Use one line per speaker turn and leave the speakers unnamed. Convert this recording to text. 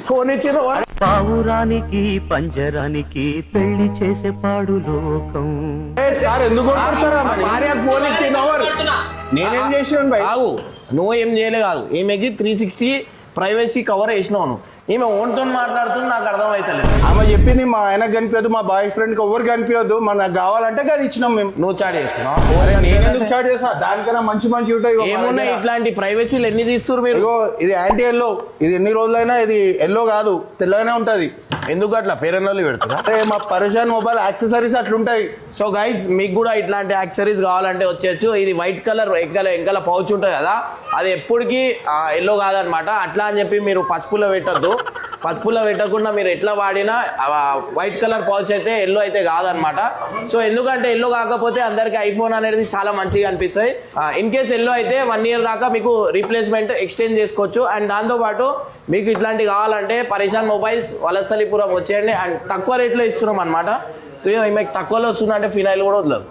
Phone ఇచ్చింది
పావురానికి పంజరానికి పెళ్లి చేసే పాడు లోకం.
సార్ ఎందుకు భార్యకు ఫోన్ ఇచ్చింది ఎవరు?
నేనేం చేసినాను భయ్?
కాదు, నువ్వు ఏం చేయలే కాదు, ఈమెకి 360 ప్రైవసీ కవర్ వేసినావు. ఈమె ఓన్తో మాట్లాడుతుంది, నాకు అర్థం అవుతలేదు.
ఆమె చెప్పింది మా ఆయనకు కనిపించదు, మా బాయ్ ఫ్రెండ్ కి ఎవరు కనిపించదు, మనకు కావాలంటే అది ఇచ్చినాం మేము.
నువ్వు చాట్ చేస్తున్నావు.
నేను ఎందుకు చాట్ చేస్తా? దానికన్నా మంచి మంచి ఉంటాయి.
ఏమున్నాయి ఇట్లాంటి ప్రైవసీలు ఎన్ని తీస్తున్నారు మీరు?
ఇది యాంటీ ఎల్లో, ఇది ఎన్ని రోజులైనా ఇది ఎల్లో కాదు, తెల్లగానే ఉంటది.
ఎందుకు అట్లా ఫేర్ అండ్ లవ్లీ పెడుతున్నా?
అంటే మా పరేషాన్ మొబైల్ యాక్సెసరీస్ అట్లుంటాయి.
సో గైస్, మీకు కూడా ఇట్లాంటి యాక్సెసరీస్ కావాలంటే వచ్చేయచ్చు. ఇది వైట్ కలర్ వెనకాల పౌచ్ ఉంటుంది కదా, అది ఎప్పటికీ ఎల్లో కాదనమాట. అట్లా అని చెప్పి మీరు పసుపులో పెట్టద్దు. పసుపులో పెట్టకుండా మీరు ఎట్లా వాడినా వైట్ కలర్ పౌచ్ అయితే ఎల్లో అయితే కాదనమాట. సో ఎందుకంటే ఎల్లో కాకపోతే అందరికి ఐఫోన్ అనేది చాలా మంచిగా అనిపిస్తాయి. ఇన్ కేస్ ఎల్లో అయితే 1 year దాకా మీకు రీప్లేస్మెంట్ ఎక్స్చేంజ్ చేసుకోవచ్చు. అండ్ దాంతోపాటు మీకు ఇట్లాంటివి కావాలంటే పరేషాన్ మొబైల్స్ వలసలిపురం వచ్చేయండి. అండ్ తక్కువ రేట్లో ఇస్తున్నాం అనమాట. మీకు తక్కువలో వస్తుందంటే ఫినాయిల్ కూడా వదలదు.